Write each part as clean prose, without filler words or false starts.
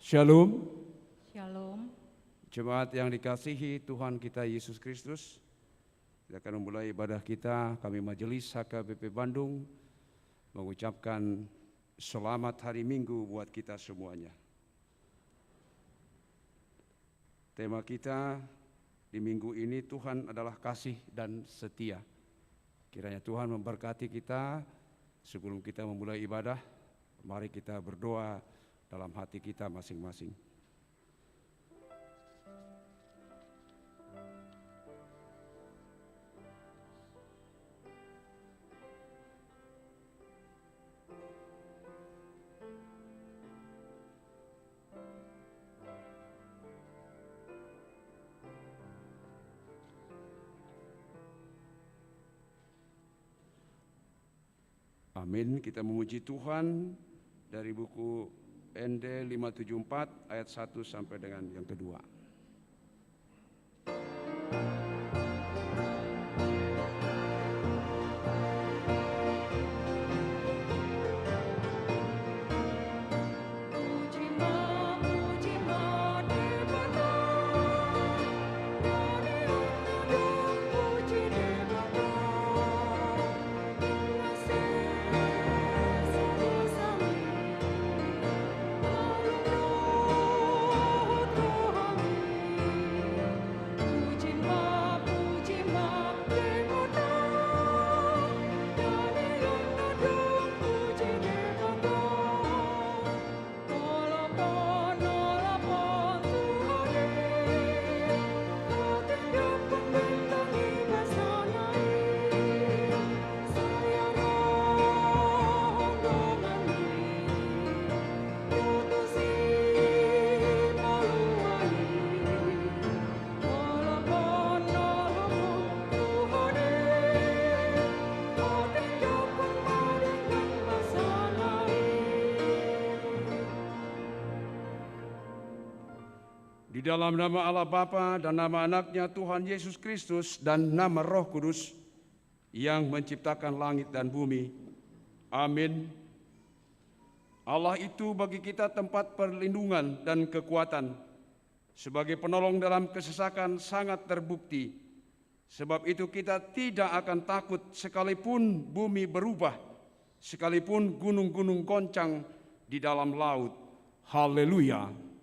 Shalom. Shalom. Jemaat yang dikasihi Tuhan kita Yesus Kristus, kita akan memulai ibadah kita. Kami Majelis HKBP Bandung mengucapkan selamat hari Minggu buat kita semuanya. Tema kita di minggu ini, Tuhan adalah kasih dan setia. Kiranya Tuhan memberkati kita. Sebelum kita memulai ibadah, mari kita berdoa dalam hati kita masing-masing. Amin. Kita memuji Tuhan dari buku ND 574 ayat 1 sampai dengan yang kedua. Di dalam nama Allah Bapa dan nama anaknya Tuhan Yesus Kristus dan nama Roh Kudus yang menciptakan langit dan bumi. Amin. Allah itu bagi kita tempat perlindungan dan kekuatan. Sebagai penolong dalam kesesakan sangat terbukti. Sebab itu kita tidak akan takut sekalipun bumi berubah, sekalipun gunung-gunung goncang di dalam laut. Haleluya.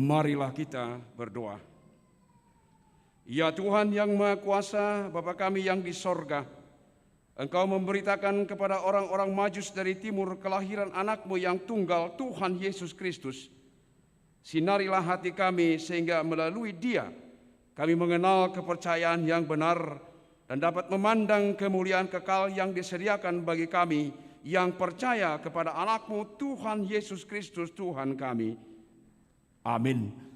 Marilah kita berdoa. Ya Tuhan yang Maha Kuasa, Bapa kami yang di sorga, Engkau memberitakan kepada orang-orang Majus dari timur kelahiran anakmu yang tunggal, Tuhan Yesus Kristus. Sinarilah hati kami sehingga melalui Dia kami mengenal kepercayaan yang benar dan dapat memandang kemuliaan kekal yang disediakan bagi kami yang percaya kepada anakmu Tuhan Yesus Kristus Tuhan kami. Amin.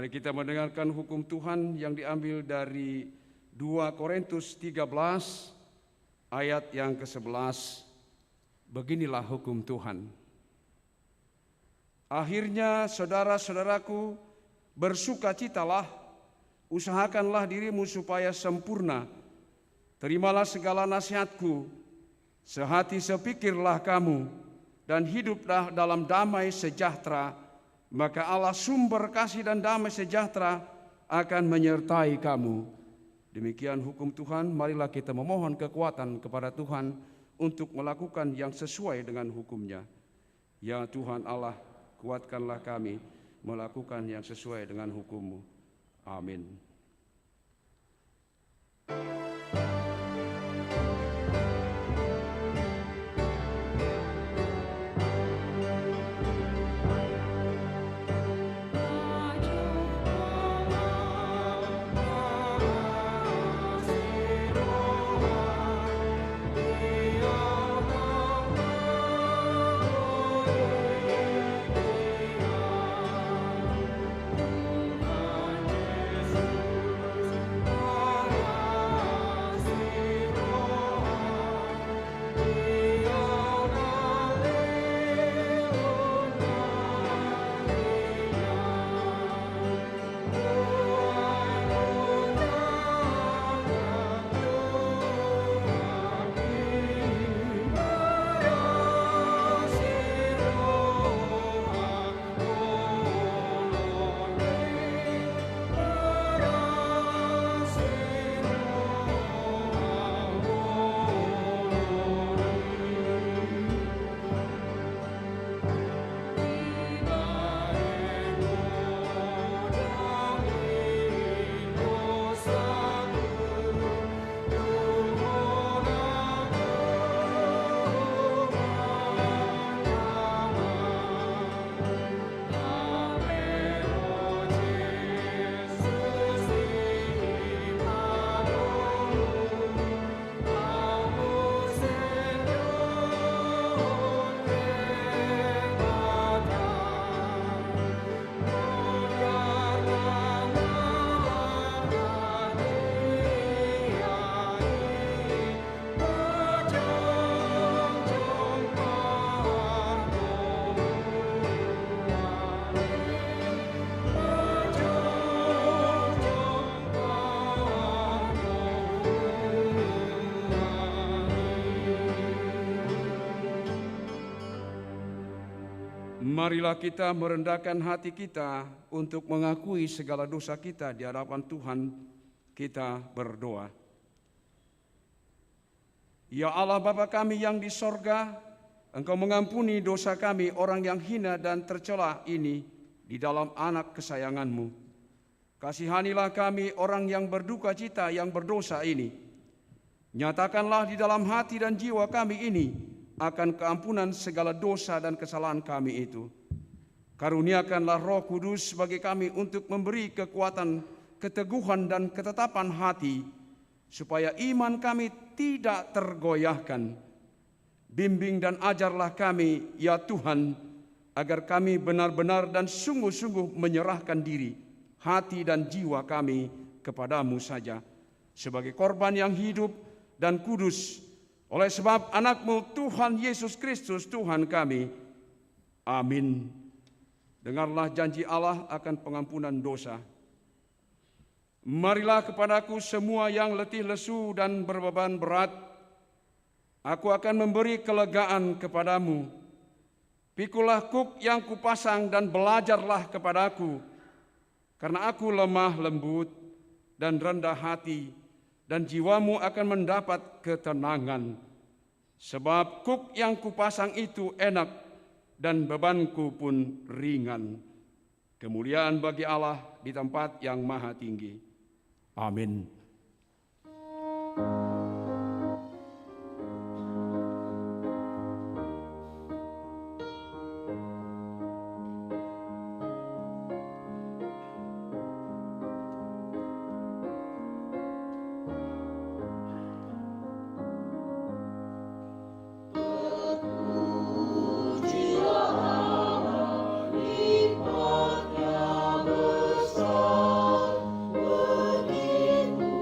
Mari kita mendengarkan hukum Tuhan yang diambil dari 2 Korintus 13 ayat yang ke-11. Beginilah hukum Tuhan. Akhirnya saudara-saudaraku, bersukacitalah, usahakanlah dirimu supaya sempurna. Terimalah segala nasihatku, sehati sepikirlah kamu, dan hiduplah dalam damai sejahtera. Maka Allah sumber kasih dan damai sejahtera akan menyertai kamu. Demikian hukum Tuhan, marilah kita memohon kekuatan kepada Tuhan untuk melakukan yang sesuai dengan hukum-Nya. Ya Tuhan Allah, kuatkanlah kami melakukan yang sesuai dengan hukum-Mu. Amin. Marilah kita merendahkan hati kita untuk mengakui segala dosa kita di hadapan Tuhan. Kita berdoa. Ya Allah Bapa kami yang di sorga, Engkau mengampuni dosa kami orang yang hina dan tercela ini di dalam anak kesayangan-Mu. Kasihanilah kami orang yang berduka cita yang berdosa ini. Nyatakanlah di dalam hati dan jiwa kami ini akan keampunan segala dosa dan kesalahan kami itu. Karuniakanlah Roh Kudus bagi kami untuk memberi kekuatan, keteguhan dan ketetapan hati, supaya iman kami tidak tergoyahkan. Bimbing dan ajarlah kami, ya Tuhan, agar kami benar-benar dan sungguh-sungguh menyerahkan diri, hati dan jiwa kami kepadamu saja, sebagai korban yang hidup dan kudus, oleh sebab anak-Mu Tuhan Yesus Kristus Tuhan kami. Amin. Dengarlah janji Allah akan pengampunan dosa. Marilah kepadaku semua yang letih lesu dan berbeban berat. Aku akan memberi kelegaan kepadamu. Pikulah kuk yang kupasang dan belajarlah kepadaku. Karena aku lemah lembut dan rendah hati, dan jiwamu akan mendapat ketenangan. Sebab kuk yang kupasang itu enak, dan bebanku pun ringan. Kemuliaan bagi Allah di tempat yang maha tinggi. Amin. Besar begitu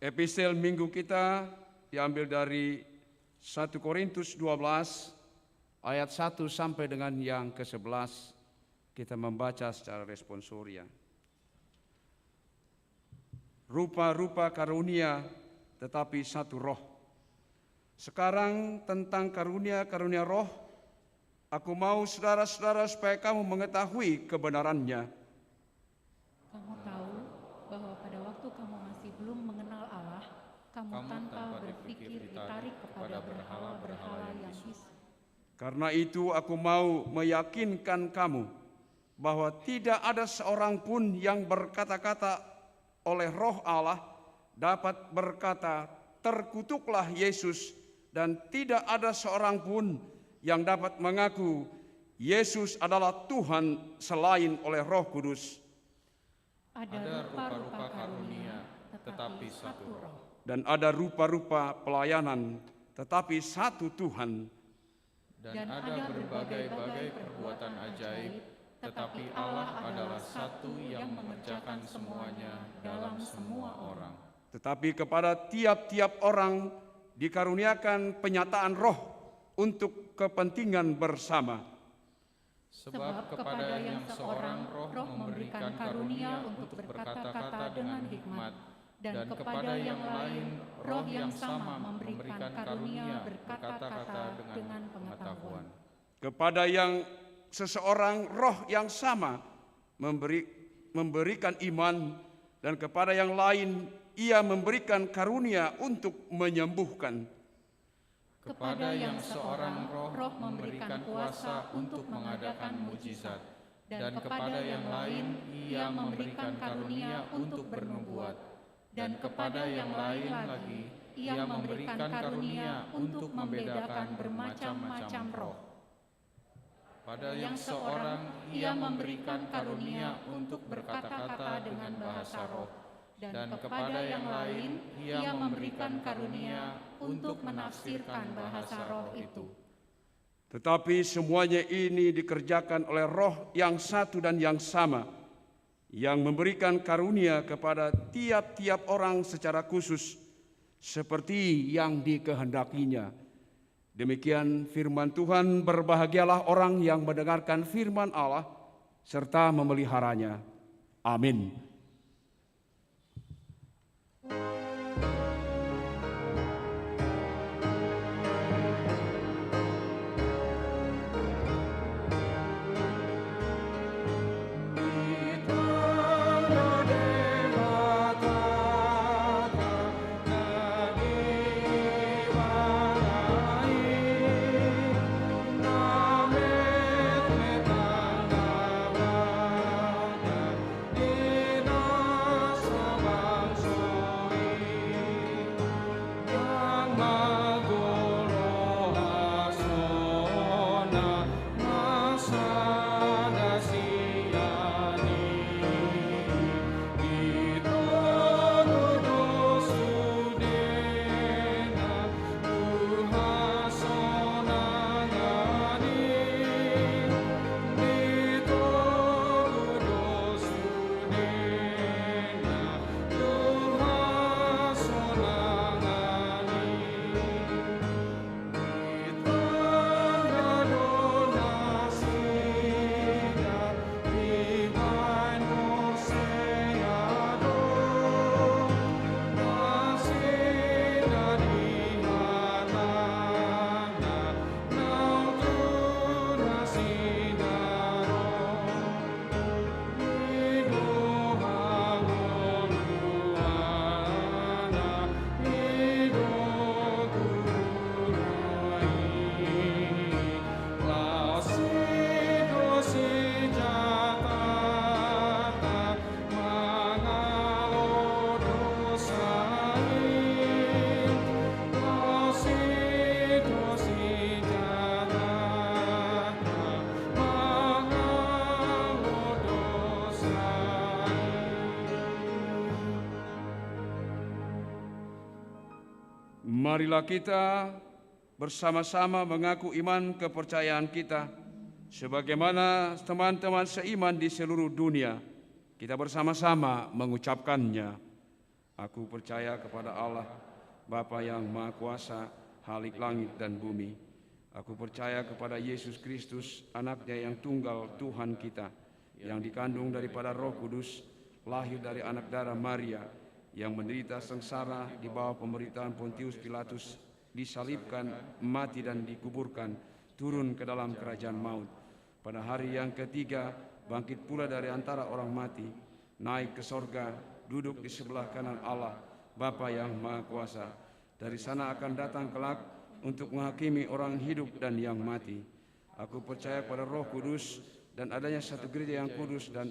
Epistel minggu kita diambil dari 1 Korintus 12 ayat 1 sampai dengan yang ke-11. Kita membaca secara responsoria. Rupa-rupa karunia tetapi satu roh. Sekarang tentang karunia-karunia roh, aku mau saudara-saudara supaya kamu mengetahui kebenarannya. Kamu tahu bahwa pada waktu kamu masih belum mengenal Allah, kamu tanpa berpikir ditarik kepada berhala-berhala yang bisu. Karena itu aku mau meyakinkan kamu bahwa tidak ada seorang pun yang berkata-kata oleh Roh Allah dapat berkata, terkutuklah Yesus, dan tidak ada seorang pun yang dapat mengaku Yesus adalah Tuhan selain oleh Roh Kudus. Ada rupa-rupa karunia, tetapi satu roh. Dan ada rupa-rupa pelayanan, tetapi satu Tuhan. Dan ada berbagai-bagai perbuatan ajaib, tetapi Allah adalah satu yang mengerjakan semuanya dalam semua orang. Tetapi kepada tiap-tiap orang dikaruniakan penyataan roh untuk kepentingan bersama. Sebab kepada yang seorang roh memberikan karunia untuk berkata-kata dengan hikmat, dan kepada yang lain roh yang sama memberikan karunia berkata-kata dengan pengetahuan. Kepada yang seseorang roh yang sama memberikan iman, dan kepada yang lain ia memberikan karunia untuk menyembuhkan. Kepada yang seorang roh memberikan kuasa untuk mengadakan mujizat, dan kepada yang lain ia memberikan karunia untuk bernubuat, dan kepada yang lain lagi ia memberikan karunia untuk membedakan bermacam-macam roh. Pada yang seorang ia memberikan karunia untuk berkata-kata dengan bahasa roh, dan kepada yang lain ia memberikan karunia untuk menafsirkan bahasa roh itu. Tetapi semuanya ini dikerjakan oleh Roh yang satu dan yang sama, yang memberikan karunia kepada tiap-tiap orang secara khusus, seperti yang dikehendakinya. Demikian firman Tuhan. Berbahagialah orang yang mendengarkan firman Allah serta memeliharanya. Amin. Marilah kita bersama-sama mengaku iman kepercayaan kita sebagaimana teman-teman seiman di seluruh dunia. Kita bersama-sama mengucapkannya. Aku percaya kepada Allah, Bapa yang Maha Kuasa, Khalik langit dan bumi. Aku percaya kepada Yesus Kristus, anaknya yang tunggal Tuhan kita, yang dikandung daripada Roh Kudus, lahir dari anak darah Maria, yang menderita sengsara di bawah pemerintahan Pontius Pilatus, disalibkan, mati dan dikuburkan, turun ke dalam kerajaan maut. Pada hari yang ketiga, bangkit pula dari antara orang mati, naik ke sorga, duduk di sebelah kanan Allah, Bapa yang Maha Kuasa. Dari sana akan datang kelak untuk menghakimi orang hidup dan yang mati. Aku percaya pada Roh Kudus dan adanya satu gereja yang kudus dan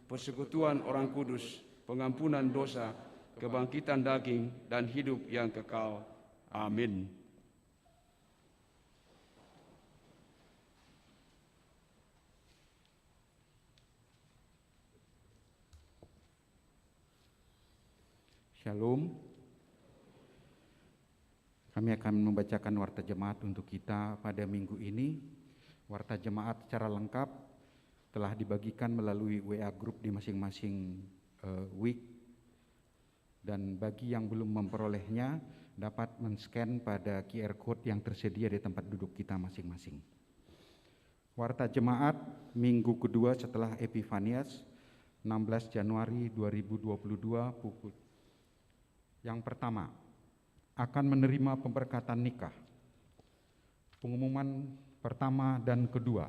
persekutuan orang kudus, pengampunan dosa, kebangkitan daging, dan hidup yang kekal. Amin. Shalom. Kami akan membacakan warta jemaat untuk kita pada minggu ini. Warta jemaat secara lengkap telah dibagikan melalui WA group di masing-masing week. Dan bagi yang belum memperolehnya dapat men-scan pada QR code yang tersedia di tempat duduk kita masing-masing. Warta jemaat minggu kedua setelah Epifanias 16 Januari 2022 pukul. Yang pertama, akan menerima pemberkatan nikah. Pengumuman pertama dan kedua.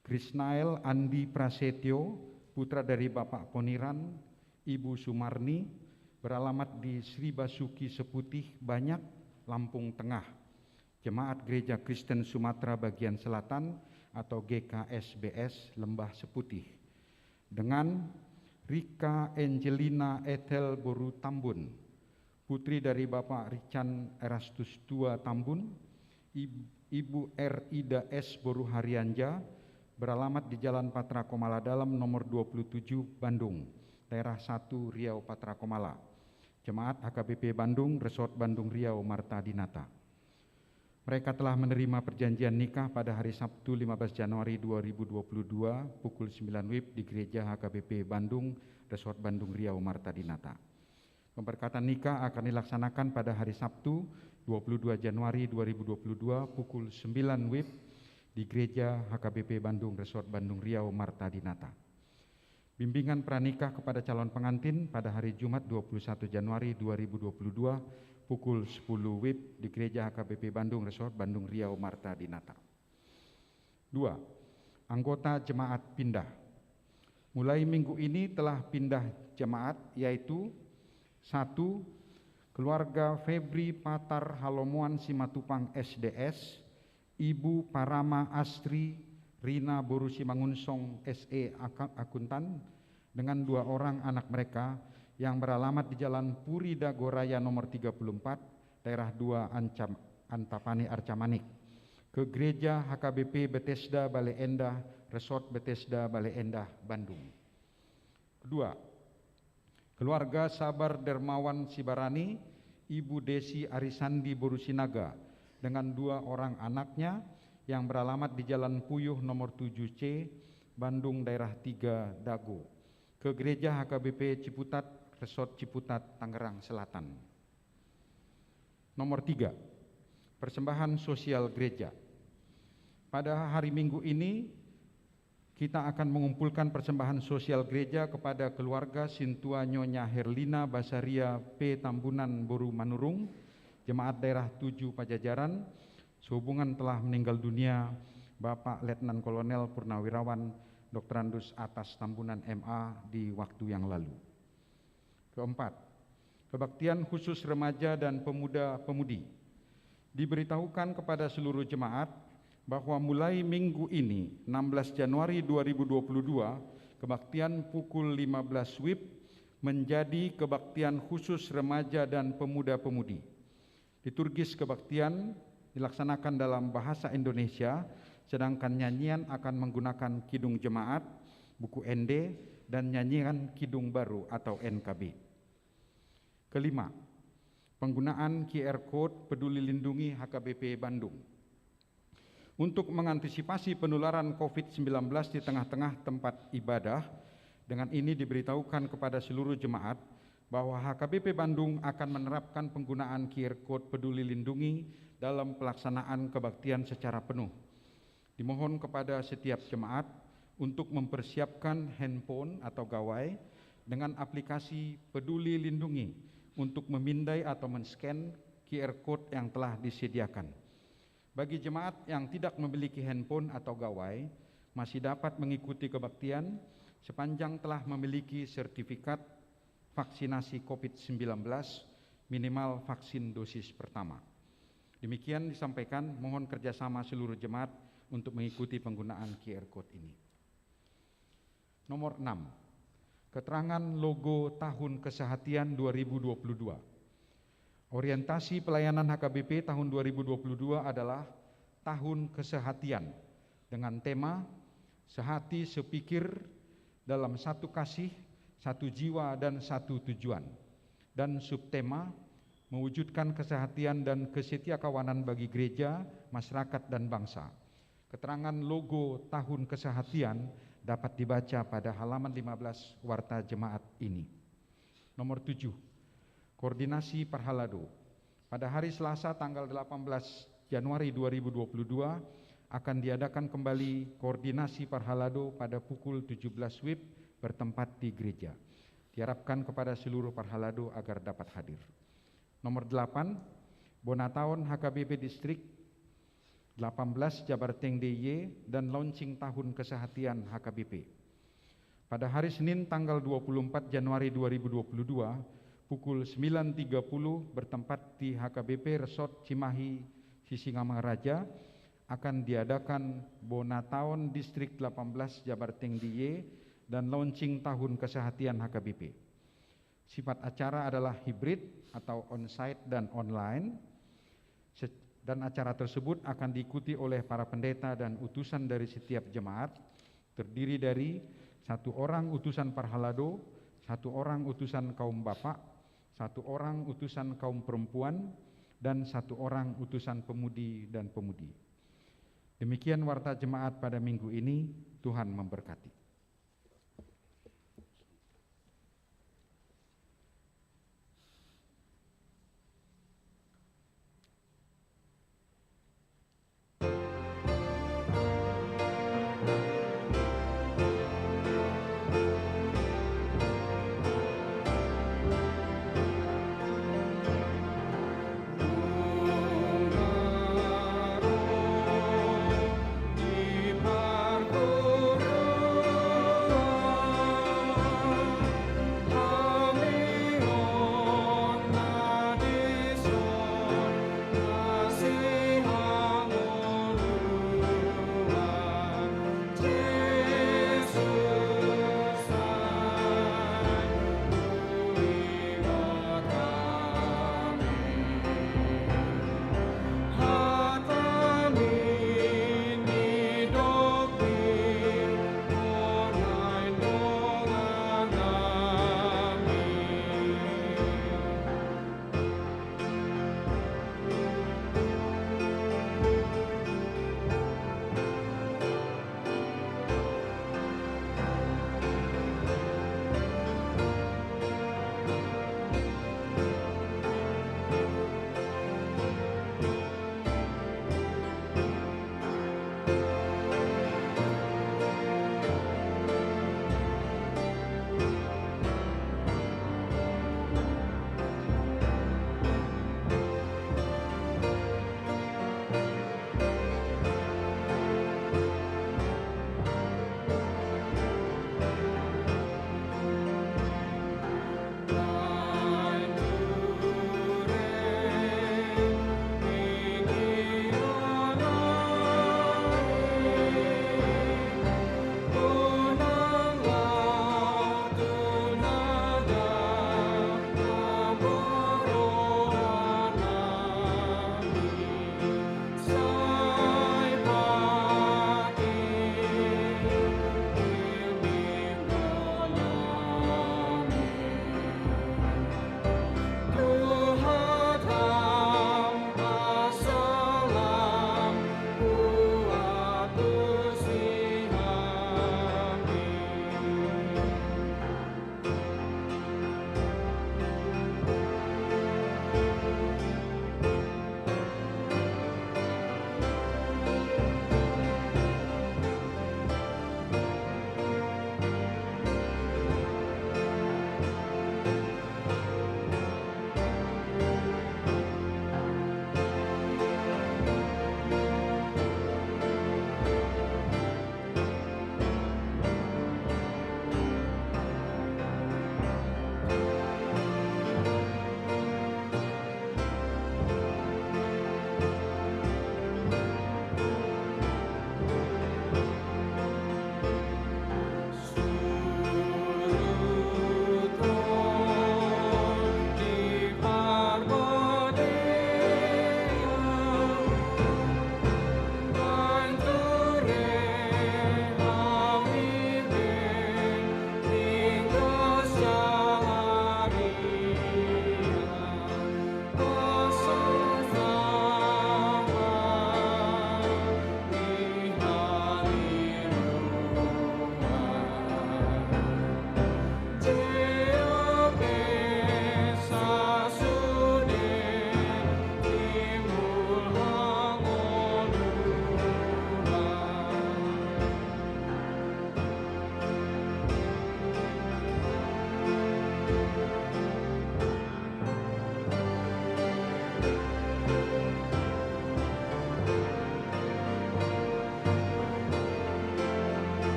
Krisnael Andi Prasetyo, putra dari Bapak Poniran, Ibu Sumarni, beralamat di Sri Basuki Seputih Banyak, Lampung Tengah. Jemaat Gereja Kristen Sumatera Bagian Selatan atau GKSBS Lembah Seputih. Dengan Rika Angelina Ethel Boru Tambun, putri dari Bapak Rican Erastus II Tambun, Ibu R. Ida S. Boru Harianja, beralamat di Jalan Patra Komala Dalam nomor 27 Bandung, daerah 1 Riau Patra Komala. Jemaat HKBP Bandung, Resort Bandung Riau Marta Dinata. Mereka telah menerima perjanjian nikah pada hari Sabtu 15 Januari 2022 pukul 9 WIB di Gereja HKBP Bandung, Resort Bandung Riau Marta Dinata. Pemberkatan nikah akan dilaksanakan pada hari Sabtu 22 Januari 2022 pukul 9 WIB di Gereja HKBP Bandung, Resort Bandung Riau Marta Dinata. Bimbingan pranikah kepada calon pengantin pada hari Jumat 21 Januari 2022 pukul 10 WIB di Gereja HKBP Bandung, Resort Bandung Riau Marta Dinata. 2. Anggota jemaat pindah. Mulai minggu ini telah pindah jemaat, yaitu 1. Keluarga Febri Patar Halomuan Simatupang SDS, Ibu Parama Astri Rina Boru Simangunsong SE Akuntan dengan 2 orang anak mereka yang beralamat di Jalan Puri Dagoraya nomor 34, daerah 2 Antapani Arcamanik, ke Gereja HKBP Bethesda Bale Endah, Resort Bethesda Bale Endah, Bandung. Kedua, keluarga Sabar Dermawan Sibarani, Ibu Desi Arisandi Borusinaga dengan 2 orang anaknya yang beralamat di Jalan Puyuh nomor 7C, Bandung, daerah 3 Dago, ke Gereja HKBP Ciputat, Resort Ciputat, Tangerang Selatan. Nomor 3, persembahan sosial gereja. Pada hari Minggu ini, kita akan mengumpulkan persembahan sosial gereja kepada keluarga Sintua Nyonya Herlina Basaria P. Tambunan Boru Manurung, Jemaat Daerah 7 Pajajaran, sehubungan telah meninggal dunia Bapak Letnan Kolonel Purnawirawan Dr. Andus Atas Tambunan MA di waktu yang lalu. Keempat, kebaktian khusus remaja dan pemuda-pemudi. Diberitahukan kepada seluruh jemaat bahwa mulai minggu ini 16 Januari 2022 kebaktian pukul 15 WIB menjadi kebaktian khusus remaja dan pemuda-pemudi. Liturgis kebaktian dilaksanakan dalam bahasa Indonesia, sedangkan nyanyian akan menggunakan kidung jemaat, buku ND, dan nyanyian kidung baru atau NKB. Kelima, penggunaan QR Code Peduli Lindungi HKBP Bandung. Untuk mengantisipasi penularan COVID-19 di tengah-tengah tempat ibadah, dengan ini diberitahukan kepada seluruh jemaat bahwa HKBP Bandung akan menerapkan penggunaan QR Code Peduli Lindungi dalam pelaksanaan kebaktian secara penuh. Dimohon kepada setiap jemaat untuk mempersiapkan handphone atau gawai dengan aplikasi Peduli Lindungi untuk memindai atau men-scan QR Code yang telah disediakan. Bagi jemaat yang tidak memiliki handphone atau gawai, masih dapat mengikuti kebaktian sepanjang telah memiliki sertifikat vaksinasi COVID-19 minimal vaksin dosis pertama. Demikian disampaikan, mohon kerjasama seluruh jemaat untuk mengikuti penggunaan QR Code ini. Nomor 6, keterangan logo tahun kesehatian 2022. Orientasi pelayanan HKBP tahun 2022 adalah Tahun Kesehatian dengan tema Sehati Sepikir dalam Satu Kasih, Satu Jiwa dan Satu Tujuan, dan subtema mewujudkan kesehatian dan kesetiakawanan bagi gereja, masyarakat dan bangsa. Keterangan logo Tahun Kesehatian dapat dibaca pada halaman 15 Warta Jemaat ini. Nomor 7, koordinasi Parhalado. Pada hari Selasa tanggal 18 Januari 2022 akan diadakan kembali koordinasi Parhalado pada pukul 17 WIB bertempat di gereja. Diharapkan kepada seluruh Parhalado agar dapat hadir. Nomor 8, Bonataon HKBP Distrik 18 Jabarteng DIY dan launching Tahun Kesehatian HKBP. Pada hari Senin tanggal 24 Januari 2022 pukul 9.30 bertempat di HKBP Resort Cimahi Sisingamaraja akan diadakan Bonataon Distrik 18 Jabarteng DIY dan launching Tahun Kesehatian HKBP. Sifat acara adalah hibrid atau on-site dan online, dan acara tersebut akan diikuti oleh para pendeta dan utusan dari setiap jemaat, terdiri dari 1 orang utusan Parhalado, 1 orang utusan kaum bapak, 1 orang utusan kaum perempuan, dan 1 orang utusan pemudi dan pemudi. Demikian warta jemaat pada minggu ini. Tuhan memberkati. Di Margoro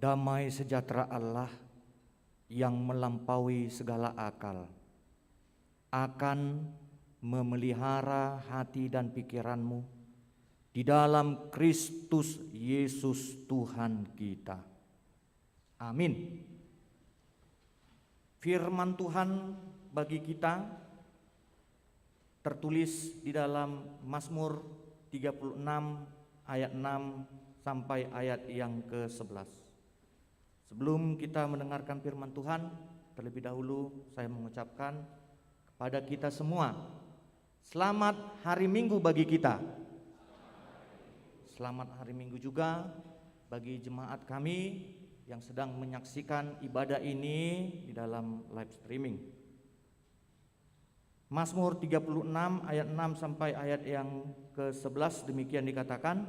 damai sejahtera Allah yang melampaui segala akal akan memelihara hati dan pikiranmu di dalam Kristus Yesus Tuhan kita. Amin. Firman Tuhan bagi kita tertulis di dalam Mazmur 36 ayat 6 sampai ayat yang ke-11. Sebelum kita mendengarkan firman Tuhan, terlebih dahulu saya mengucapkan kepada kita semua, selamat hari Minggu bagi kita. Selamat hari Minggu juga bagi jemaat kami yang sedang menyaksikan ibadah ini di dalam live streaming. Mazmur 36 ayat 6 sampai ayat yang ke-11 demikian dikatakan,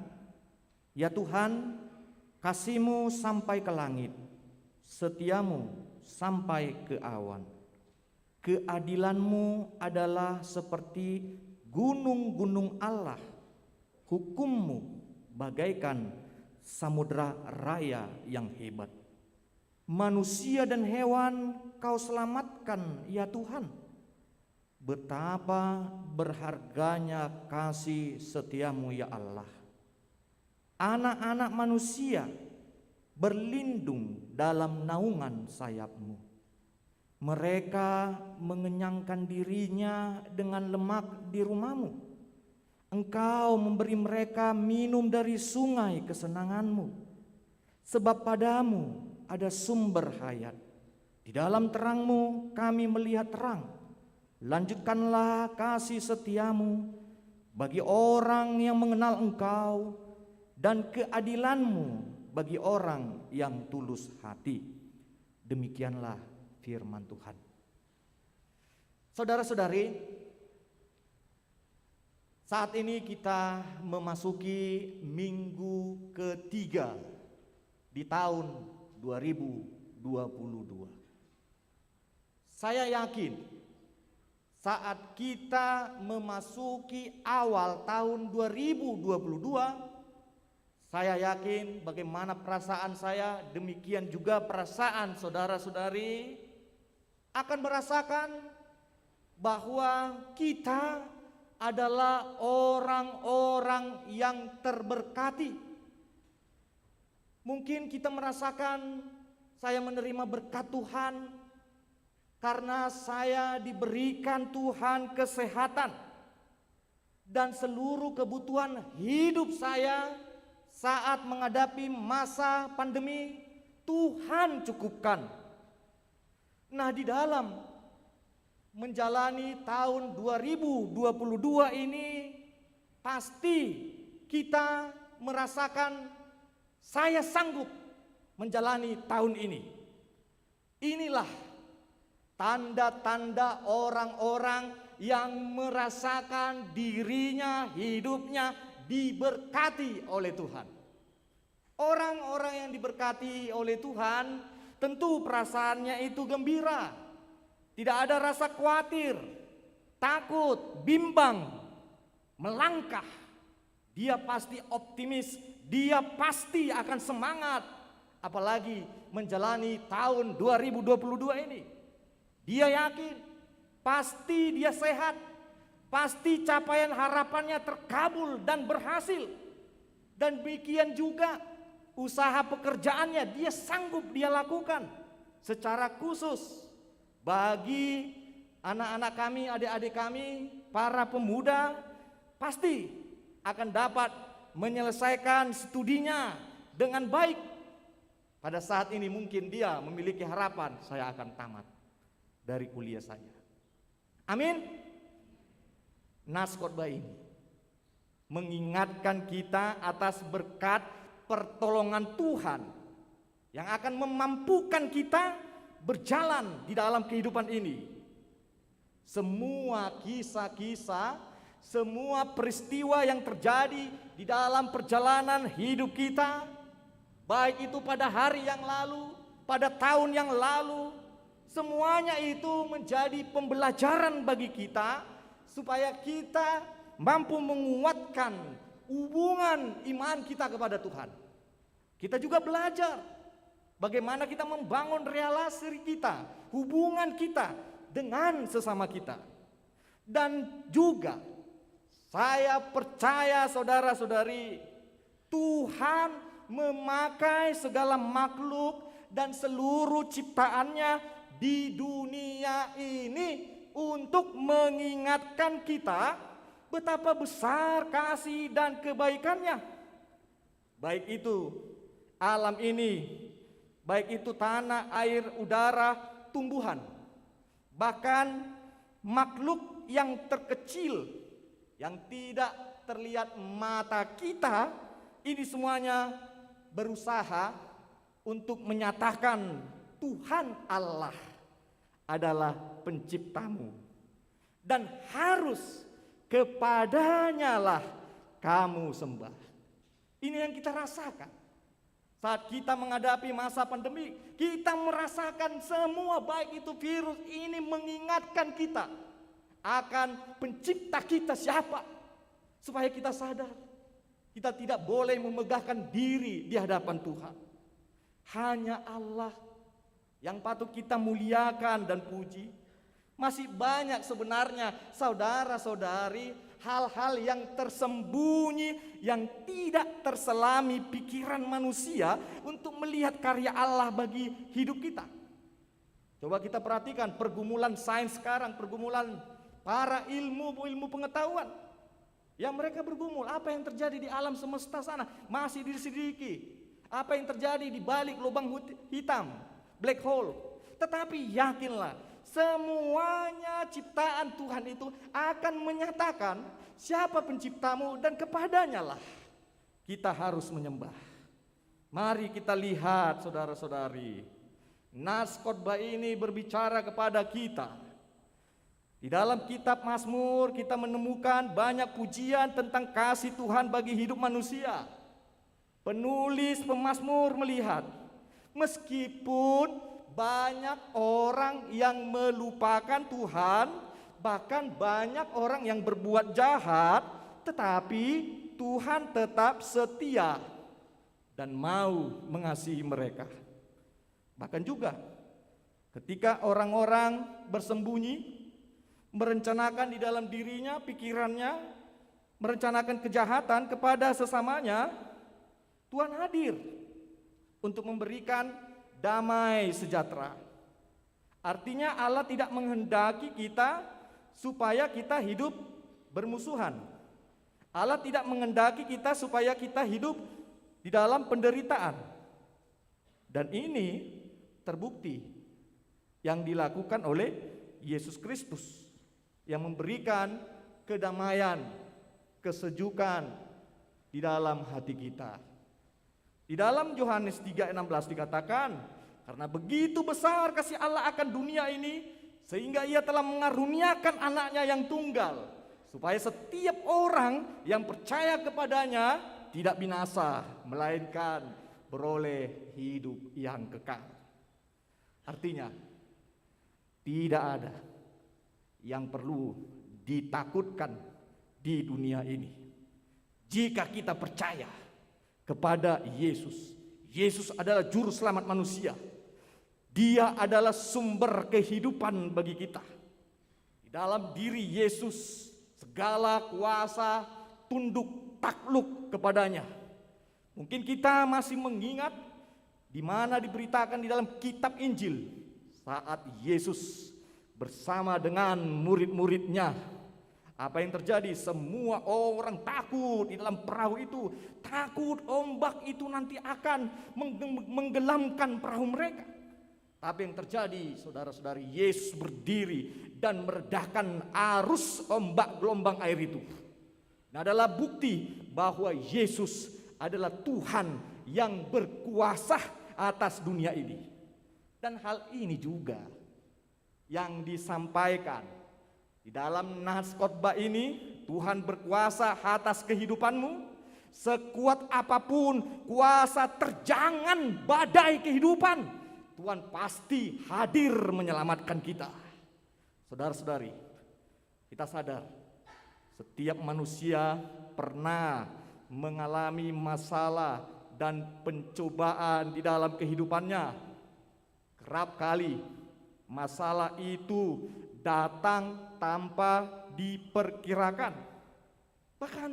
Ya Tuhan, kasih-Mu sampai ke langit, setia-Mu sampai ke awan. Keadilan-Mu adalah seperti gunung-gunung Allah, hukum-Mu bagaikan samudra raya yang hebat. Manusia dan hewan Kau selamatkan, ya Tuhan. Betapa berharganya kasih setia-Mu, ya Allah. Anak-anak manusia berlindung dalam naungan sayap-Mu. Mereka mengenyangkan dirinya dengan lemak di rumah-Mu. Engkau memberi mereka minum dari sungai kesenangan-Mu. Sebab padamu ada sumber hayat. Di dalam terang-Mu kami melihat terang. Lanjutkanlah kasih setia-Mu bagi orang yang mengenal Engkau, dan keadilan-Mu bagi orang yang tulus hati. Demikianlah firman Tuhan. Saudara-saudari, saat ini kita memasuki minggu ketiga di tahun 2022. Saya yakin saat kita memasuki awal tahun 2022, saya yakin bagaimana perasaan saya, demikian juga perasaan saudara-saudari akan merasakan bahwa kita adalah orang-orang yang terberkati. Mungkin kita merasakan saya menerima berkat Tuhan karena saya diberikan Tuhan kesehatan, dan seluruh kebutuhan hidup saya saat menghadapi masa pandemi Tuhan cukupkan. Nah, di dalam menjalani tahun 2022 ini pasti kita merasakan saya sanggup menjalani tahun ini. Inilah tanda-tanda orang-orang yang merasakan dirinya, hidupnya diberkati oleh Tuhan. Orang-orang yang diberkati oleh Tuhan tentu perasaannya itu gembira. Tidak ada rasa khawatir, takut, bimbang, melangkah. Dia pasti optimis, dia pasti akan semangat. Apalagi menjalani tahun 2022 ini. Dia yakin, pasti dia sehat, pasti capaian harapannya terkabul dan berhasil. Dan demikian juga usaha pekerjaannya dia sanggup dia lakukan secara khusus. Bagi anak-anak kami, adik-adik kami, para pemuda pasti akan dapat menyelesaikan studinya dengan baik. Pada saat ini mungkin dia memiliki harapan, saya akan tamat dari kuliah saya. Amin. Nas khotbah ini mengingatkan kita atas berkat pertolongan Tuhan yang akan memampukan kita berjalan di dalam kehidupan ini. Semua kisah-kisah, semua peristiwa yang terjadi di dalam perjalanan hidup kita, baik itu pada hari yang lalu, pada tahun yang lalu, semuanya itu menjadi pembelajaran bagi kita supaya kita mampu menguatkan hubungan iman kita kepada Tuhan. Kita juga belajar Bagaimana kita membangun relasi kita, hubungan kita dengan sesama kita. Dan juga saya percaya saudara-saudari, Tuhan memakai segala makhluk dan seluruh ciptaannya di dunia ini untuk mengingatkan kita betapa besar kasih dan kebaikannya. Baik itu alam ini, baik itu tanah, air, udara, tumbuhan, bahkan makhluk yang terkecil yang tidak terlihat mata kita, ini semuanya berusaha untuk menyatakan Tuhan Allah adalah penciptamu dan harus kepadanya lah kamu sembah. Ini yang kita rasakan saat kita menghadapi masa pandemi. Kita merasakan semua, baik itu virus ini mengingatkan kita akan pencipta kita siapa, supaya kita sadar kita tidak boleh memegahkan diri di hadapan Tuhan. Hanya Allah yang patut kita muliakan dan puji. Masih banyak sebenarnya saudara-saudari hal-hal yang tersembunyi, yang tidak terselami pikiran manusia untuk melihat karya Allah bagi hidup kita. Coba kita perhatikan pergumulan sains sekarang, pergumulan para ilmu pengetahuan yang mereka bergumul. Apa yang terjadi di alam semesta sana masih diselidiki. Apa yang terjadi di balik lubang hitam, black hole. Tetapi yakinlah, semuanya ciptaan Tuhan itu akan menyatakan siapa penciptamu dan kepadanya lah kita harus menyembah. Mari kita lihat saudara-saudari, nas khotbah ini berbicara kepada kita. Di dalam kitab Mazmur kita menemukan banyak pujian tentang kasih Tuhan bagi hidup manusia. Penulis pemazmur melihat, meskipun banyak orang yang melupakan Tuhan, bahkan banyak orang yang berbuat jahat, tetapi Tuhan tetap setia dan mau mengasihi mereka. Bahkan juga ketika orang-orang bersembunyi, merencanakan di dalam dirinya, pikirannya, merencanakan kejahatan kepada sesamanya, Tuhan hadir untuk memberikan damai sejahtera. Artinya Allah tidak menghendaki kita supaya kita hidup bermusuhan. Allah tidak menghendaki kita supaya kita hidup di dalam penderitaan. Dan ini terbukti yang dilakukan oleh Yesus Kristus yang memberikan kedamaian, kesejukan di dalam hati kita. Di dalam Yohanes 3:16 dikatakan, karena begitu besar kasih Allah akan dunia ini, sehingga ia telah mengaruniakan anaknya yang tunggal, supaya setiap orang yang percaya kepadanya tidak binasa, melainkan beroleh hidup yang kekal. Artinya, tidak ada yang perlu ditakutkan di dunia ini jika kita percaya kepada Yesus. Yesus adalah juru selamat manusia. Dia adalah sumber kehidupan bagi kita. Di dalam diri Yesus segala kuasa tunduk takluk kepadanya. Mungkin kita masih mengingat di mana diberitakan di dalam kitab Injil saat Yesus bersama dengan murid-muridnya. Apa yang terjadi? Semua orang takut di dalam perahu itu. Takut ombak itu nanti akan menggelamkan perahu mereka. Tapi yang terjadi, saudara-saudari, Yesus berdiri dan meredahkan arus ombak gelombang air itu. Ini adalah bukti bahwa Yesus adalah Tuhan yang berkuasa atas dunia ini. Dan hal ini juga yang disampaikan di dalam nas khotbah ini. Tuhan berkuasa atas kehidupanmu. Sekuat apapun kuasa terjangan badai kehidupan, Tuhan pasti hadir menyelamatkan kita. Saudara-saudari, kita sadar setiap manusia pernah mengalami masalah dan pencobaan di dalam kehidupannya. Kerap kali masalah itu datang tanpa diperkirakan. Bahkan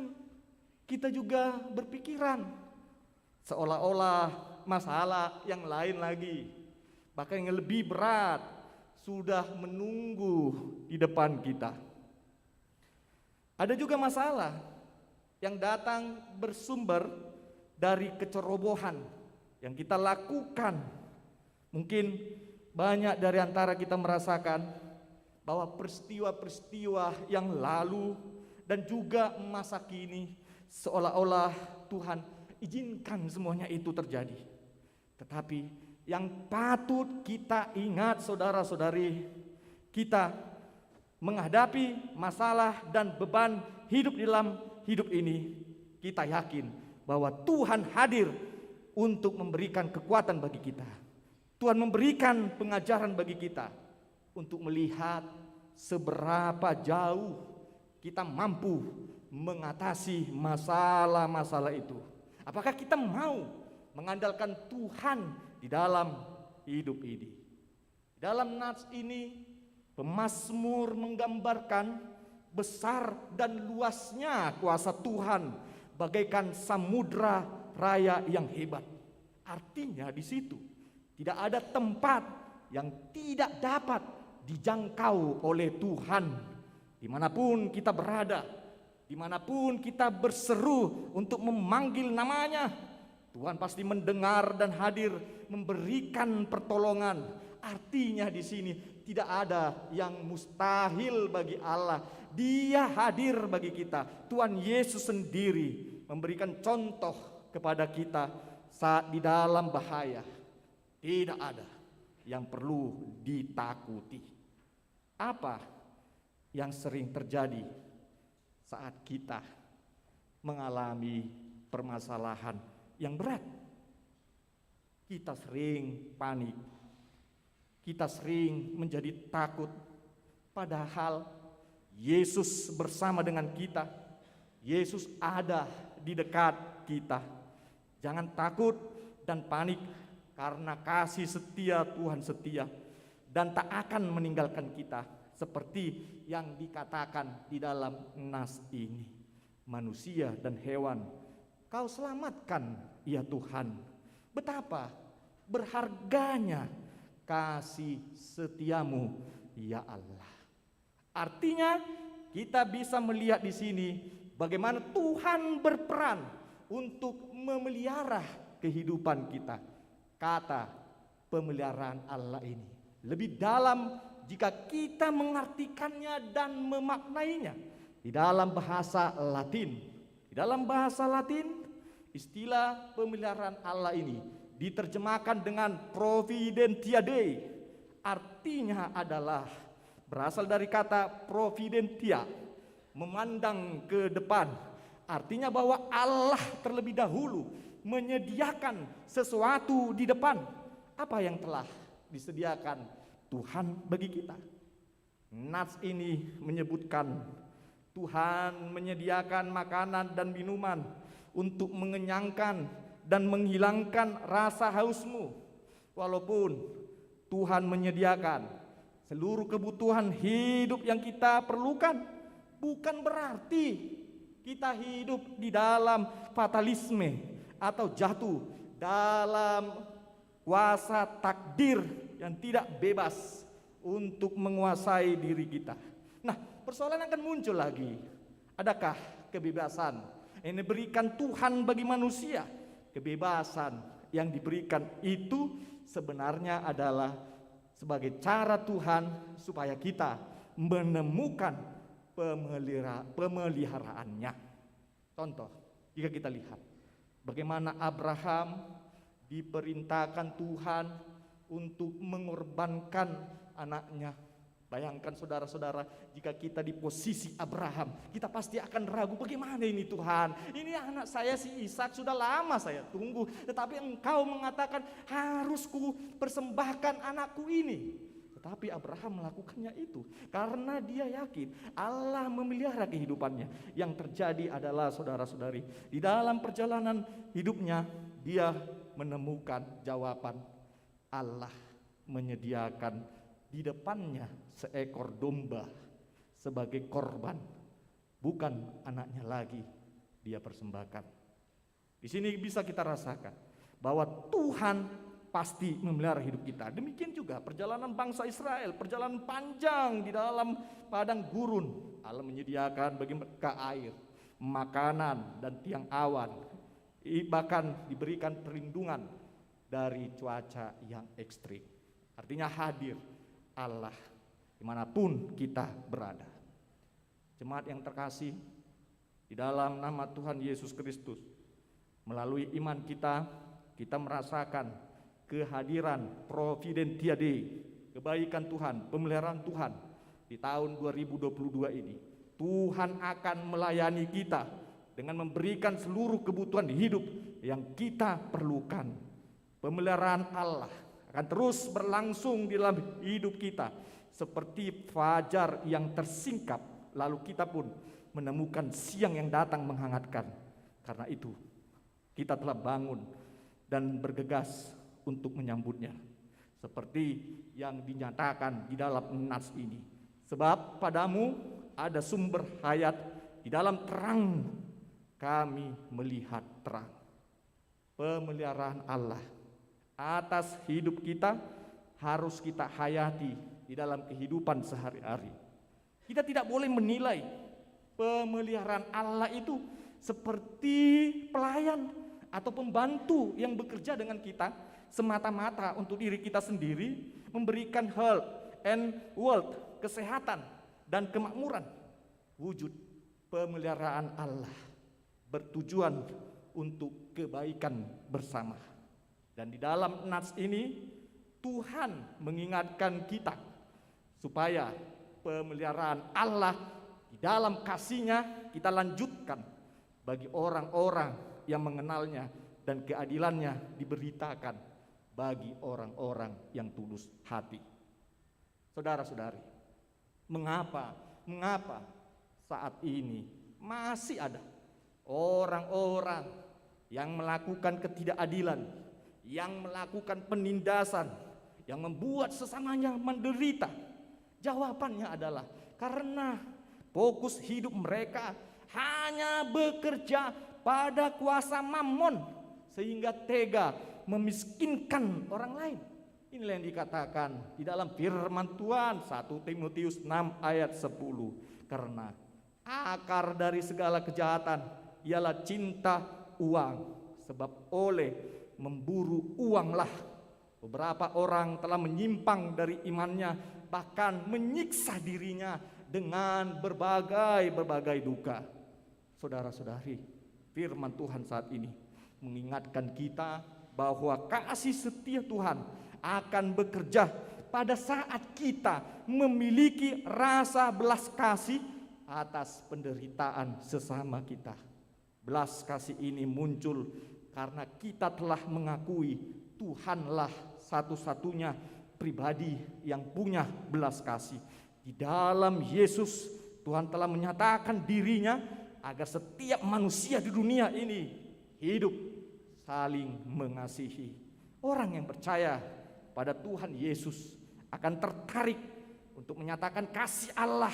kita juga berpikiran seolah-olah masalah yang lain lagi, bahkan yang lebih berat, sudah menunggu di depan kita. Ada juga masalah yang datang bersumber dari kecerobohan yang kita lakukan. Mungkin banyak dari antara kita merasakan bahwa peristiwa-peristiwa yang lalu dan juga masa kini seolah-olah Tuhan izinkan semuanya itu terjadi. Tetapi yang patut kita ingat saudara-saudari, kita menghadapi masalah dan beban hidup dalam hidup ini, kita yakin bahwa Tuhan hadir untuk memberikan kekuatan bagi kita. Tuhan memberikan pengajaran bagi kita untuk melihat seberapa jauh kita mampu mengatasi masalah-masalah itu. Apakah kita mau mengandalkan Tuhan di dalam hidup ini? Dalam nats ini, pemazmur menggambarkan besar dan luasnya kuasa Tuhan bagaikan samudra raya yang hebat. Artinya di situ tidak ada tempat yang tidak dapat dijangkau oleh Tuhan. Dimanapun kita berada, dimanapun kita berseru untuk memanggil namanya, Tuhan pasti mendengar dan hadir memberikan pertolongan. Artinya di sini tidak ada yang mustahil bagi Allah. Dia hadir bagi kita. Tuhan Yesus sendiri memberikan contoh kepada kita saat di dalam bahaya. Tidak ada yang perlu ditakuti. Apa yang sering terjadi saat kita mengalami permasalahan yang berat? Kita sering panik, kita sering menjadi takut, padahal Yesus bersama dengan kita. Yesus ada di dekat kita. Jangan takut dan panik, karena kasih setia Tuhan setia dan tak akan meninggalkan kita, seperti yang dikatakan di dalam nas ini. Manusia dan hewan Kau selamatkan ya Tuhan. Betapa berharganya kasih setiamu ya Allah. Artinya kita bisa melihat di sini bagaimana Tuhan berperan untuk memelihara kehidupan kita. Kata pemeliharaan Allah ini lebih dalam jika kita mengartikannya dan memaknainya di dalam bahasa Latin. Di dalam bahasa Latin, istilah pemeliharaan Allah ini diterjemahkan dengan Providentia Dei. Artinya adalah berasal dari kata providentia, memandang ke depan. Artinya bahwa Allah terlebih dahulu menyediakan sesuatu di depan. Apa yang telah disediakan Tuhan bagi kita? Nats ini menyebutkan Tuhan menyediakan makanan dan minuman untuk mengenyangkan dan menghilangkan rasa hausmu. Walaupun Tuhan menyediakan seluruh kebutuhan hidup yang kita perlukan, bukan berarti kita hidup di dalam fatalisme atau jatuh dalam kuasa takdir yang tidak bebas untuk menguasai diri kita. Nah, persoalan akan muncul lagi. Adakah kebebasan yang diberikan Tuhan bagi manusia? Kebebasan yang diberikan itu sebenarnya adalah sebagai cara Tuhan supaya kita menemukan pemeliharaannya. Contoh, jika kita lihat bagaimana Abraham diperintahkan Tuhan untuk mengorbankan anaknya. Bayangkan saudara-saudara, jika kita di posisi Abraham, kita pasti akan ragu, bagaimana ini Tuhan? Ini anak saya si Ishak sudah lama saya tunggu, tetapi Engkau mengatakan harus ku persembahkan anakku ini. Tetapi Abraham melakukannya itu karena dia yakin Allah memelihara kehidupannya. Yang terjadi adalah saudara-saudari, di dalam perjalanan hidupnya dia menemukan jawaban. Allah menyediakan di depannya seekor domba sebagai korban, bukan anaknya lagi dia persembahkan. Di sini bisa kita rasakan bahwa Tuhan pasti memelihara hidup kita. Demikian juga perjalanan bangsa Israel, perjalanan panjang di dalam padang gurun. Allah menyediakan bagi mereka air, makanan, dan tiang awan. Bahkan diberikan perlindungan dari cuaca yang ekstrim. Artinya hadir Allah dimanapun kita berada. Jemaat yang terkasih, di dalam nama Tuhan Yesus Kristus, melalui iman kita merasakan kehadiran Providentia Dei, kebaikan Tuhan, pemeliharaan Tuhan di tahun 2022 ini. Tuhan akan melayani kita dengan memberikan seluruh kebutuhan hidup yang kita perlukan. Pemeliharaan Allah akan terus berlangsung di dalam hidup kita seperti fajar yang tersingkap, lalu kita pun menemukan siang yang datang menghangatkan. Karena itu kita telah bangun dan bergegas untuk menyambutnya, seperti yang dinyatakan di dalam nas ini. Sebab padamu ada sumber hayat, di dalam terang kami melihat terang. Pemeliharaan Allah atas hidup kita harus kita hayati di dalam kehidupan sehari-hari. Kita tidak boleh menilai pemeliharaan Allah itu seperti pelayan atau pembantu yang bekerja dengan kita semata-mata untuk diri kita sendiri, memberikan health and wealth, kesehatan dan kemakmuran. Wujud pemeliharaan Allah bertujuan untuk kebaikan bersama. Dan di dalam nats ini Tuhan mengingatkan kita supaya pemeliharaan Allah di dalam kasih-Nya kita lanjutkan bagi orang-orang yang mengenalnya, dan keadilannya diberitakan bagi orang-orang yang tulus hati. Saudara-saudari, mengapa saat ini masih ada orang-orang yang melakukan ketidakadilan, yang melakukan penindasan, yang membuat sesamanya menderita? Jawabannya adalah karena fokus hidup mereka hanya bekerja pada kuasa Mammon, sehingga tega memiskinkan orang lain. Inilah yang dikatakan di dalam firman Tuhan 1 Timotius 6 ayat 10. Karena akar dari segala kejahatan ialah cinta uang, sebab oleh memburu uanglah beberapa orang telah menyimpang dari imannya, bahkan menyiksa dirinya dengan berbagai duka. Saudara-saudari, firman Tuhan saat ini mengingatkan kita bahwa kasih setia Tuhan akan bekerja pada saat kita memiliki rasa belas kasih atas penderitaan sesama kita. Belas kasih ini muncul karena kita telah mengakui Tuhanlah satu-satunya pribadi yang punya belas kasih. Di dalam Yesus, Tuhan telah menyatakan dirinya agar setiap manusia di dunia ini hidup saling mengasihi. Orang yang percaya pada Tuhan Yesus akan tertarik untuk menyatakan kasih Allah,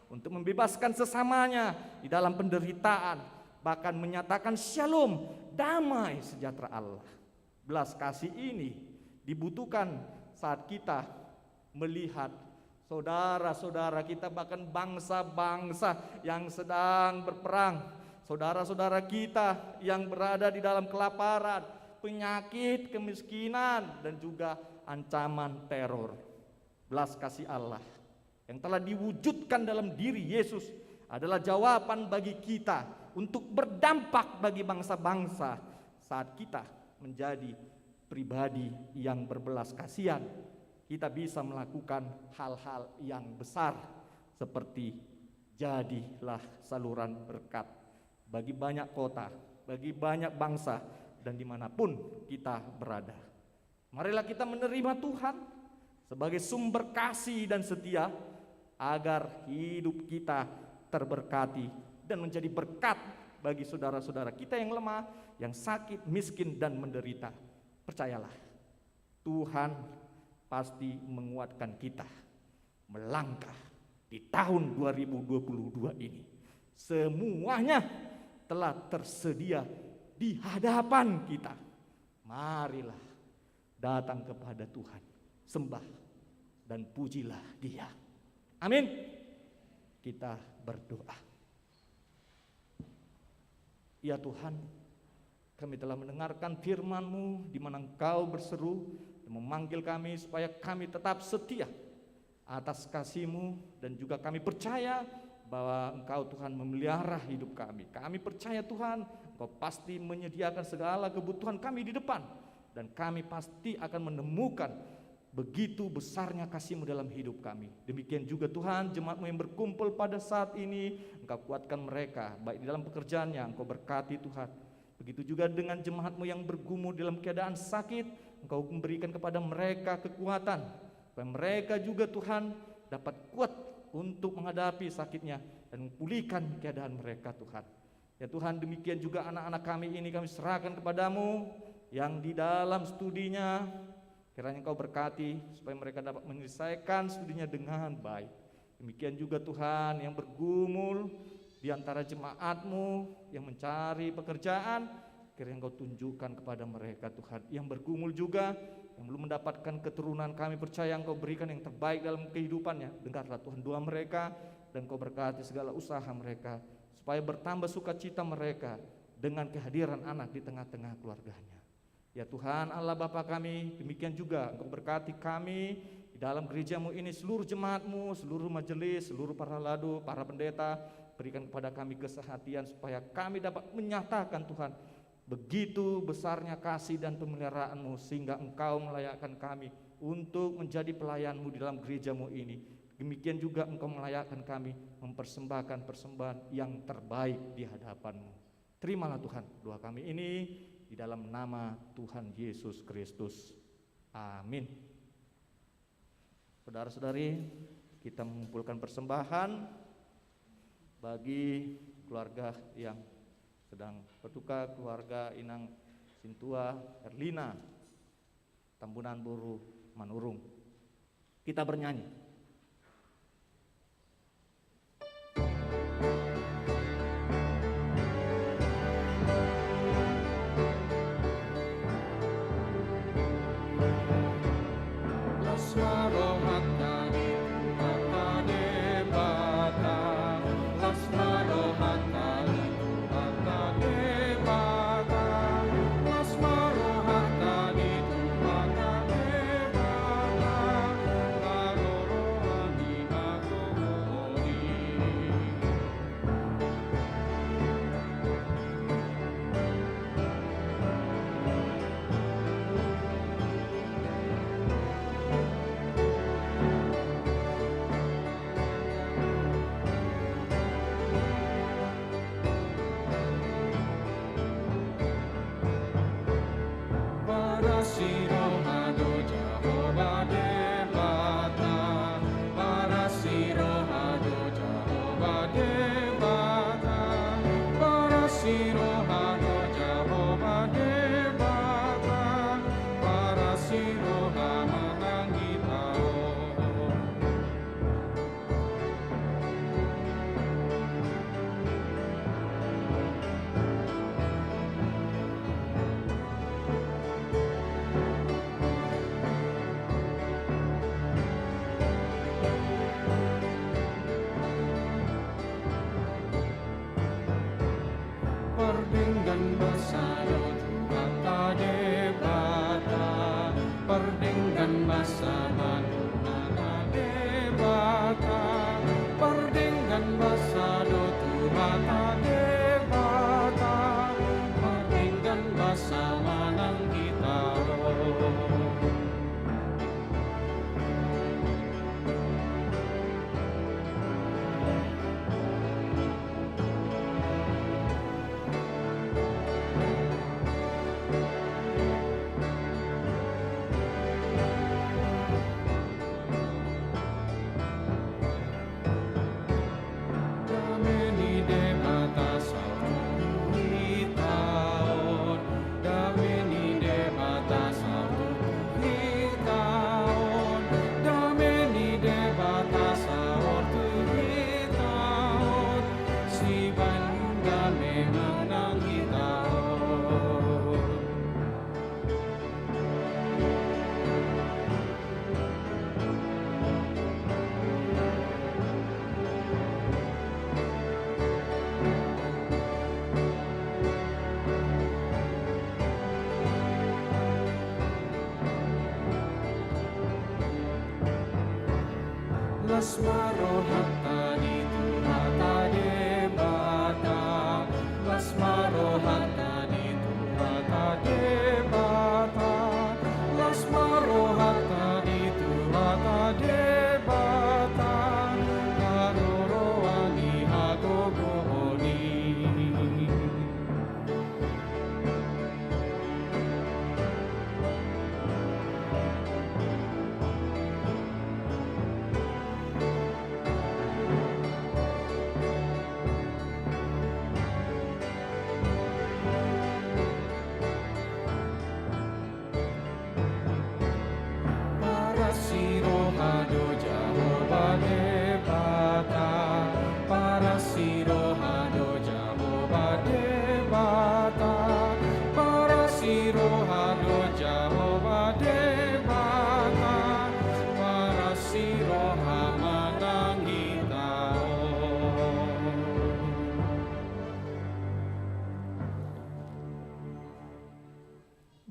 untuk membebaskan sesamanya di dalam penderitaan, bahkan menyatakan shalom, damai sejahtera Allah. Belas kasih ini dibutuhkan saat kita melihat saudara-saudara kita, bahkan bangsa-bangsa yang sedang berperang, saudara-saudara kita yang berada di dalam kelaparan, penyakit, kemiskinan, dan juga ancaman teror. Belas kasih Allah yang telah diwujudkan dalam diri Yesus adalah jawaban bagi kita untuk berdampak bagi bangsa-bangsa saat kita menjadi pribadi yang berbelas kasihan. Kita bisa melakukan hal-hal yang besar seperti jadilah saluran berkat bagi banyak kota, bagi banyak bangsa, dan dimanapun kita berada. Marilah kita menerima Tuhan sebagai sumber kasih dan setia, agar hidup kita terberkati dan menjadi berkat bagi saudara-saudara kita yang lemah, yang sakit, miskin, dan menderita. Percayalah, Tuhan pasti menguatkan kita melangkah di tahun 2022 ini. Semuanya telah tersedia di hadapan kita. Marilah datang kepada Tuhan, sembah dan pujilah Dia. Amin. Kita berdoa. Ya Tuhan, kami telah mendengarkan firman-Mu di mana Engkau berseru dan memanggil kami supaya kami tetap setia atas kasih-Mu, dan juga kami percaya bahwa Engkau Tuhan memelihara hidup kami. Kami percaya Tuhan, Engkau pasti menyediakan segala kebutuhan kami di depan, dan kami pasti akan menemukan begitu besarnya kasih-Mu dalam hidup kami. Demikian juga Tuhan, jemaat-Mu yang berkumpul pada saat ini, Engkau kuatkan mereka, baik di dalam pekerjaannya, Engkau berkati Tuhan. Begitu juga dengan jemaat-Mu yang bergumul dalam keadaan sakit, Engkau memberikan kepada mereka kekuatan, supaya mereka juga Tuhan dapat kuat untuk menghadapi sakitnya dan memulihkan keadaan mereka Tuhan. Ya Tuhan, demikian juga anak-anak kami ini kami serahkan kepadamu, yang di dalam studinya, kiranya Engkau berkati supaya mereka dapat menyelesaikan studinya dengan baik. Demikian juga Tuhan yang bergumul di antara jemaat-Mu yang mencari pekerjaan, kiranya Engkau tunjukkan kepada mereka Tuhan. Yang bergumul juga yang belum mendapatkan keturunan, kami percaya Engkau berikan yang terbaik dalam kehidupannya. Dengarlah Tuhan doa mereka, dan Engkau berkati segala usaha mereka, supaya bertambah sukacita mereka dengan kehadiran anak di tengah-tengah keluarganya. Ya Tuhan Allah Bapa kami, demikian juga Engkau berkati kami di dalam gereja-Mu ini, seluruh jemaat-Mu, seluruh majelis, seluruh para ladu, para pendeta. Berikan kepada kami kesehatan supaya kami dapat menyatakan Tuhan begitu besarnya kasih dan pemeliharaan-Mu, sehingga Engkau melayakkan kami untuk menjadi pelayan-Mu di dalam gereja-Mu ini. Demikian juga Engkau melayakkan kami mempersembahkan persembahan yang terbaik di hadapan-Mu. Terimalah Tuhan doa kami ini di dalam nama Tuhan Yesus Kristus. Amin. Saudara-saudari, kita mengumpulkan persembahan bagi keluarga yang sedang berduka, keluarga Inang Sintua Erlina, Tambunan Buru, Manurung. Kita bernyanyi.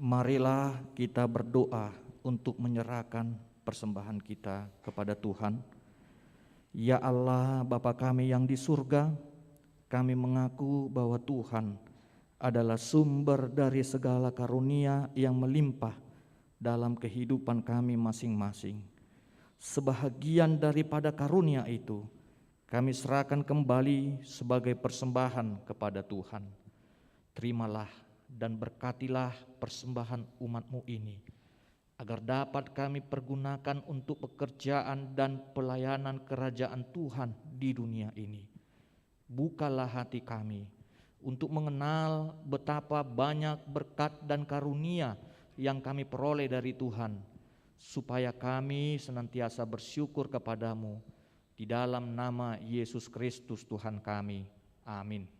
Marilah kita berdoa untuk menyerahkan persembahan kita kepada Tuhan. Ya Allah, Bapa kami yang di surga, kami mengaku bahwa Tuhan adalah sumber dari segala karunia yang melimpah dalam kehidupan kami masing-masing. Sebahagian daripada karunia itu kami serahkan kembali sebagai persembahan kepada Tuhan. Terimalah dan berkatilah persembahan umat-Mu ini, agar dapat kami pergunakan untuk pekerjaan dan pelayanan kerajaan Tuhan di dunia ini. Bukalah hati kami untuk mengenal betapa banyak berkat dan karunia yang kami peroleh dari Tuhan, supaya kami senantiasa bersyukur kepadamu di dalam nama Yesus Kristus Tuhan kami. Amin.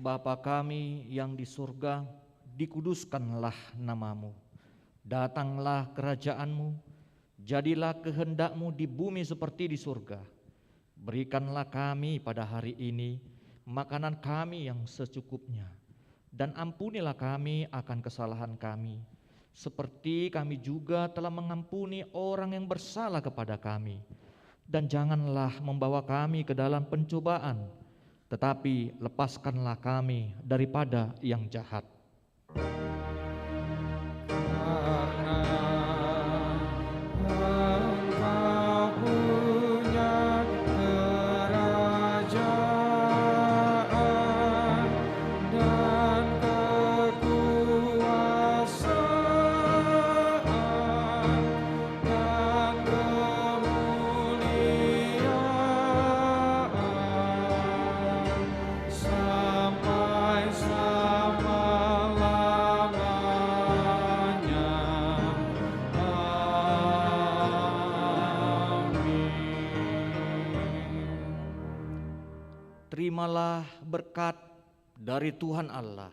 Bapa kami yang di surga, dikuduskanlah nama-Mu. Datanglah kerajaan-Mu, jadilah kehendak-Mu di bumi seperti di surga. Berikanlah kami pada hari ini makanan kami yang secukupnya, dan ampunilah kami akan kesalahan kami, seperti kami juga telah mengampuni orang yang bersalah kepada kami. Dan janganlah membawa kami ke dalam pencobaan, tetapi lepaskanlah kami daripada yang jahat. Terimalah berkat dari Tuhan Allah.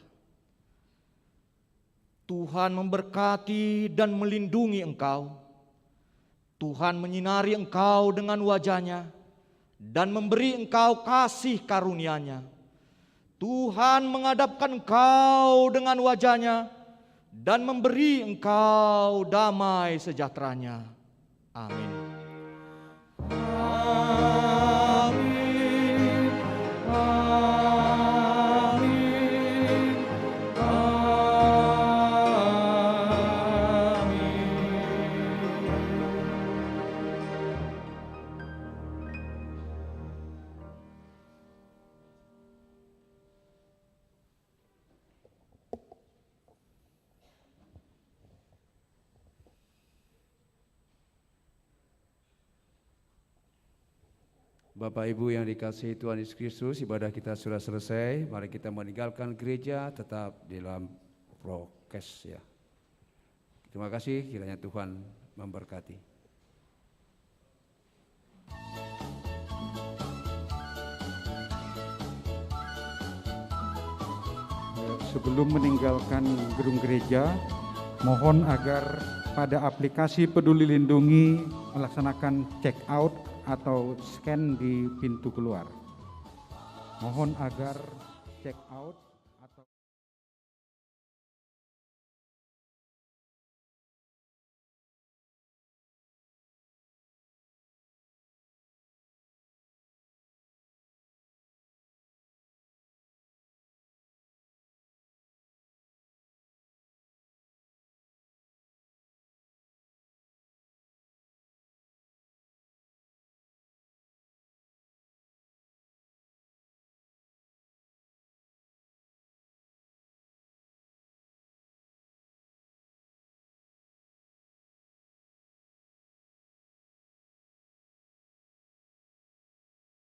Tuhan memberkati dan melindungi engkau. Tuhan menyinari engkau dengan wajah-Nya dan memberi engkau kasih karunia-Nya. Tuhan menghadapkan engkau dengan wajah-Nya dan memberi engkau damai sejahtera-Nya. Amin. Bapak Ibu yang dikasihi Tuhan Yesus Kristus, ibadah kita sudah selesai. Mari kita meninggalkan gereja tetap di dalam prokes ya. Terima kasih, kiranya Tuhan memberkati. Sebelum meninggalkan gedung gereja, mohon agar pada aplikasi Peduli Lindungi melaksanakan check out atau scan di pintu keluar. Mohon agar check out